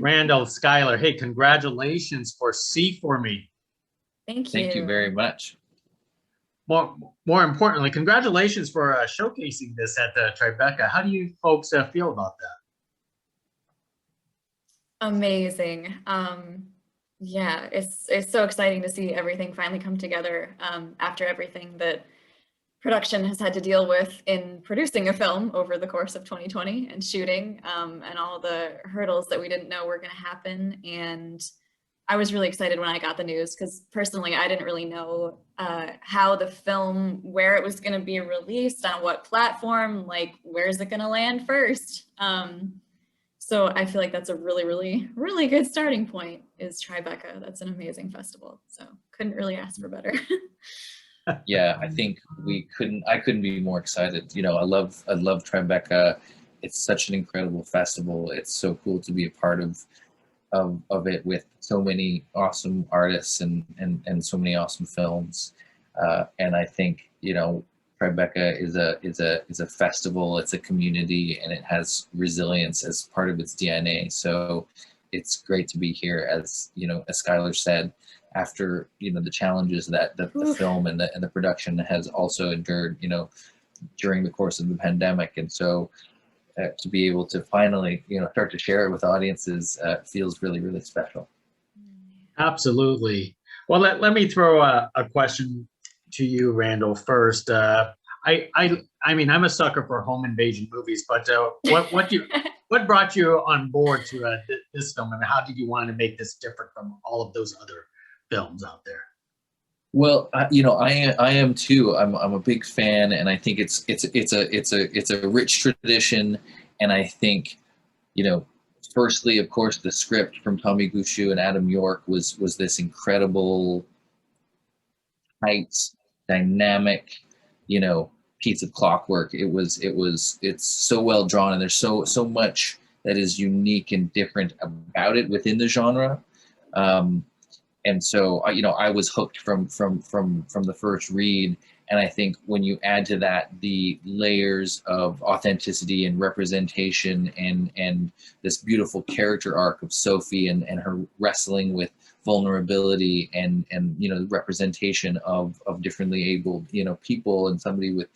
Randall, Skyler, hey, congratulations for C for Me. Thank you. Thank you very much. More importantly, congratulations for showcasing this at the Tribeca. How do you folks feel about that? Amazing. Yeah, it's so exciting to see everything finally come together after everything that production has had to deal with in producing a film over the course of 2020 and shooting and all the hurdles that we didn't know were going to happen. And I was really excited when I got the news because personally, I didn't really know how the film, where it was going to be released, on what platform, like where's it going to land first. So I feel like that's a really, really, really good starting point is Tribeca. That's an amazing festival. So couldn't really ask for better. Yeah, I think I couldn't be more excited. You know, I love Tribeca. It's such an incredible festival. It's so cool to be a part of it with so many awesome artists and so many awesome films. And I think, you know, Tribeca is a festival, it's a community, and it has resilience as part of its DNA. So it's great to be here, as you know, as Skyler said, after, you know, the challenges that the film and the production has also endured, you know, during the course of the pandemic. And so to be able to finally, you know, start to share it with audiences feels really, really special. Absolutely. Well, let me throw a question to you, Randall, first. I mean, I'm a sucker for home invasion movies, but what brought you on board to this film, and how did you want to make this different from all of those other films out there? Well, you know, I am too. I'm a big fan, and I think it's a rich tradition, and I think, you know, firstly, of course, the script from Tommy Gushu and Adam York was this incredible, tight, dynamic, you know, piece of clockwork. It's so well drawn, and there's so much that is unique and different about it within the genre. And so, you know, I was hooked from the first read. And I think when you add to that the layers of authenticity and representation and this beautiful character arc of Sophie and her wrestling with vulnerability and you know, representation of differently abled, you know, people, and somebody with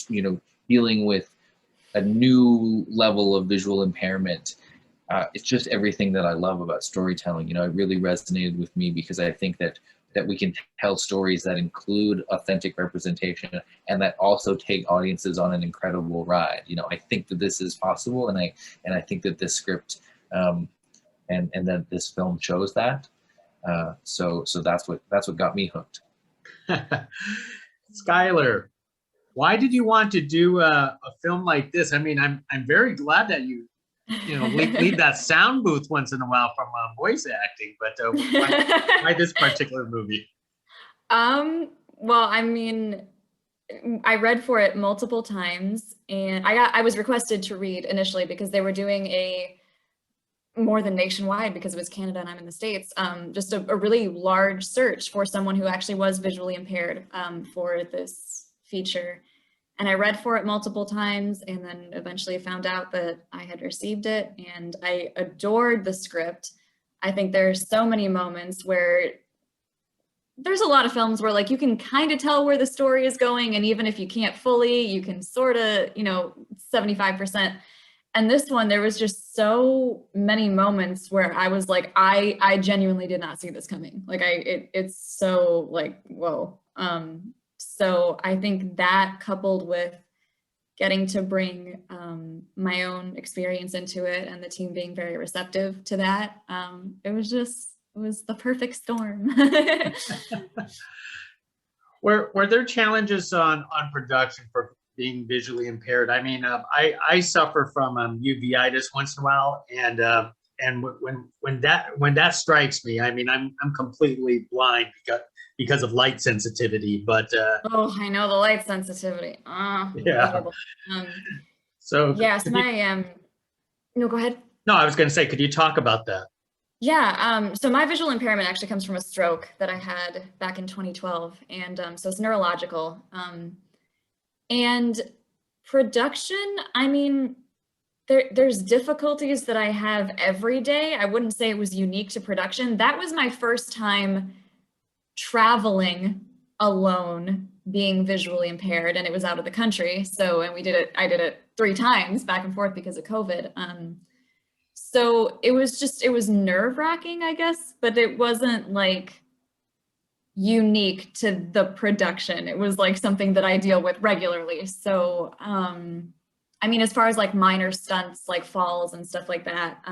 you know, dealing with a new level of visual impairment. It's just everything that I love about storytelling. You know, it really resonated with me because I think that we can tell stories that include authentic representation and that also take audiences on an incredible ride. You know, I think that this is possible, and I think that this script and that this film shows that. So that's what got me hooked. Skyler, why did you want to do a film like this? I mean, I'm very glad that you know, leave that sound booth once in a while from voice acting, but why this particular movie? Well, I mean, I read for it multiple times, and I was requested to read initially because they were doing a more than nationwide, because it was Canada and I'm in the States, just a really large search for someone who actually was visually impaired for this feature. And I read for it multiple times, and then eventually found out that I had received it, and I adored the script. I think there's so many moments where there's a lot of films where, like, you can kind of tell where the story is going, and even if you can't fully, you can sort of, you know, 75%. And this one, there was just so many moments where I was like, I genuinely did not see this coming. Like, it's so like, whoa. So I think that, coupled with getting to bring my own experience into it and the team being very receptive to that, it was the perfect storm. Were there challenges on production for being visually impaired? I mean, I suffer from uveitis once in a while, and when that strikes me, I mean, I'm completely blind because of light sensitivity. But oh, I know the light sensitivity. Yeah. So yes, no, go ahead. No, I was going to say, could you talk about that? Yeah, so my visual impairment actually comes from a stroke that I had back in 2012, and so it's neurological. And production, I mean, there's difficulties that I have every day. I wouldn't say it was unique to production. That was my first time traveling alone, being visually impaired, and it was out of the country. So, and I did it 3 times back and forth because of COVID. So it was nerve-wracking, I guess, but it wasn't like unique to the production. It was like something that I deal with regularly. So, I mean, as far as like minor stunts, like falls and stuff like that,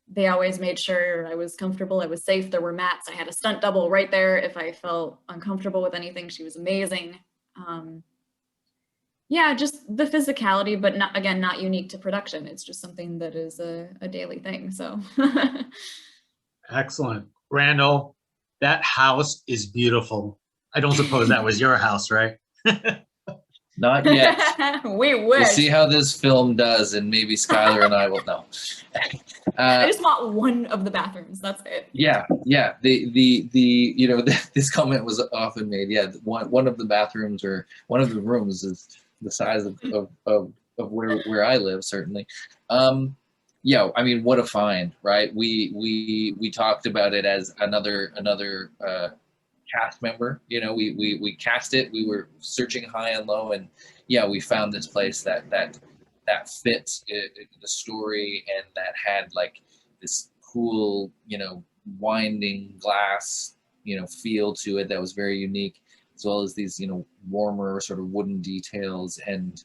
they always made sure I was comfortable, I was safe. There were mats. I had a stunt double right there if I felt uncomfortable with anything. She was amazing. Yeah, just the physicality, but not, again, not unique to production. It's just something that is a daily thing, so. Excellent. Randall, that house is beautiful. I don't suppose that was your house, right? Not yet. We wish. We'll see how this film does, and maybe Skyler and I will know. I just want one of the bathrooms. That's it. Yeah. You know, this comment was often made. Yeah, one of the bathrooms or one of the rooms is the size of where I live, certainly. Yeah, I mean, what a find, right? We talked about it as another cast member. You know, we cast it. We were searching high and low, and yeah, we found this place that fits the story, and that had like this cool, you know, winding glass, you know, feel to it that was very unique, as well as these, you know, warmer sort of wooden details, and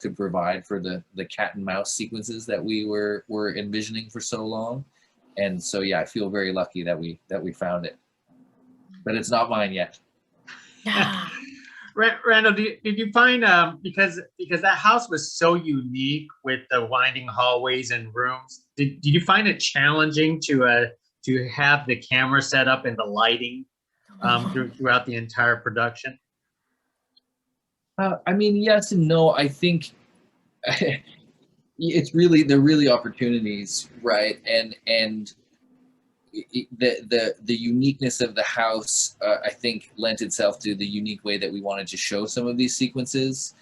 could provide for the cat and mouse sequences that we were envisioning for so long. And so yeah, I feel very lucky that we found it. But it's not mine yet. Randall, did you find because that house was so unique with the winding hallways and rooms, did you find it challenging to have the camera set up and the lighting throughout the entire production? I mean, yes and no. I think they're really opportunities, right? And the uniqueness of the house, I think, lent itself to the unique way that we wanted to show some of these sequences,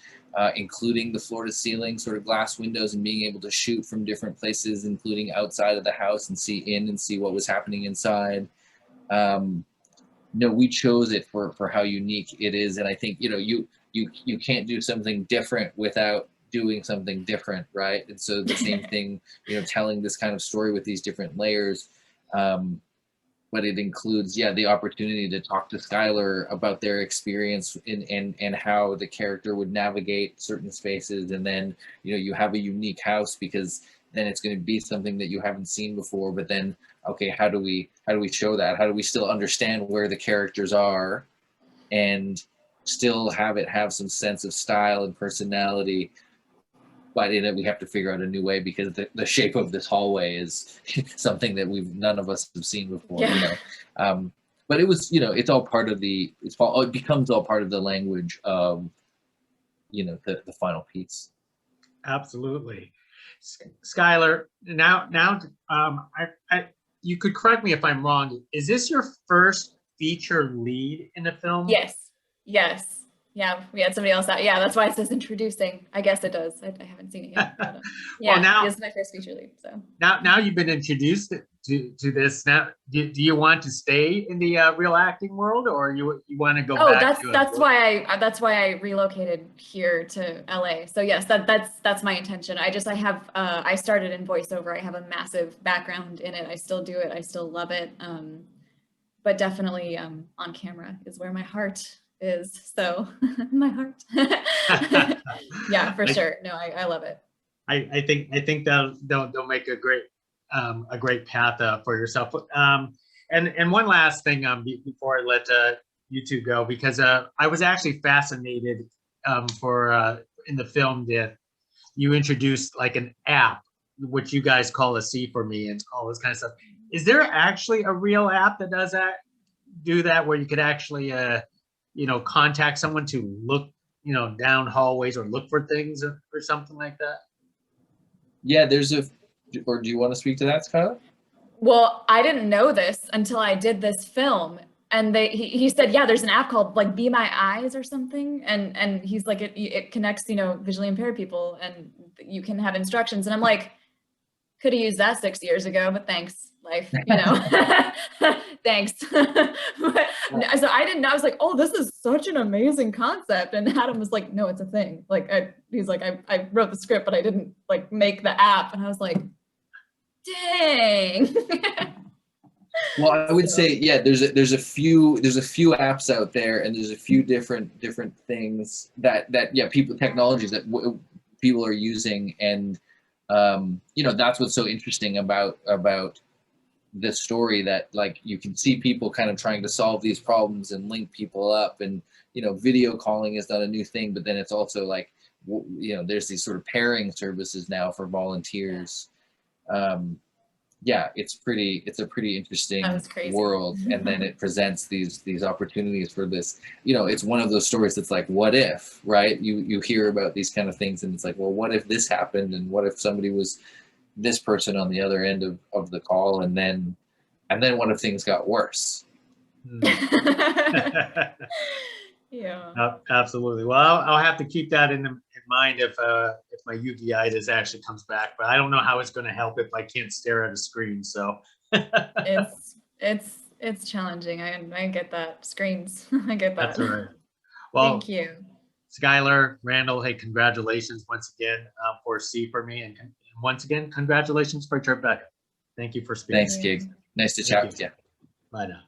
including the floor-to-ceiling sort of glass windows, and being able to shoot from different places, including outside of the house, and see what was happening inside. No, we chose it for how unique it is, and I think, you know, you can't do something different without doing something different, right? And so the same thing, you know, telling this kind of story with these different layers. But it includes, yeah, the opportunity to talk to Skyler about their experience and how the character would navigate certain spaces. And then, you know, you have a unique house, because then it's going to be something that you haven't seen before. But then, okay, how do we show that? How do we still understand where the characters are and still have some sense of style and personality? But in it, we have to figure out a new way, because the shape of this hallway is something that none of us have seen before. Yeah. You know, but it was, you know, it becomes all part of the language of, you know, the final piece. Absolutely. Skyler, now, you could correct me if I'm wrong. Is this your first feature lead in a film? Yes. Yeah, we had somebody else out. Yeah, that's why it says introducing. I guess it does. I haven't seen it yet. But, yeah, well, now, this is my first feature lead. So now you've been introduced to this. Now, do you want to stay in the real acting world, or you want to go back? Oh, that's why I relocated here to LA. So yes, that's my intention. I started in voiceover. I have a massive background in it. I still do it. I still love it. But definitely on camera is where my heart is. So my heart. Yeah, for sure. No, I love it. I think they'll make a great path for yourself. And one last thing before I let you two go, because I was actually fascinated in the film that you introduced like an app, which you guys call a C for me and all this kind of stuff. Is there actually a real app that do that where you could actually you know, contact someone to look, you know, down hallways or look for things or something like that? Yeah, or do you want to speak to that, Skyler? Well, I didn't know this until I did this film. and he said, yeah, there's an app called like Be My Eyes or something, and he's like, it connects, you know, visually impaired people, and you can have instructions. And I'm like, could have used that 6 years ago, but thanks, life, you know. Thanks. But, so I didn't know. I was like, oh, this is such an amazing concept. And Adam was like, no, it's a thing. Like, he's like, I wrote the script, but I didn't like make the app. And I was like, dang. Well, I would say, yeah, there's a few apps out there, and there's a few different things that yeah, technologies that people are using, and you know, that's what's so interesting about this story, that like you can see people kind of trying to solve these problems and link people up, and you know, video calling is not a new thing, but then it's also like, you know, there's these sort of pairing services now for volunteers. Yeah, it's a pretty interesting world, and then it presents these opportunities for this. You know, it's one of those stories that's like, what if, right? You hear about these kind of things, and it's like, well, what if this happened, and what if somebody was this person on the other end of the call, and then what if things got worse? Yeah. Absolutely. Well, I'll have to keep that in mind if my uveitis actually comes back, but I don't know how it's going to help if I can't stare at a screen. So it's challenging. I get that. Screens. I get that. That's all right. Well, thank you, Skyler, Randall. Hey, congratulations once again for C for me, and once again, congratulations for Tribeca. Thank you for speaking. Thanks, Gig. Nice to chat with you. Bye now.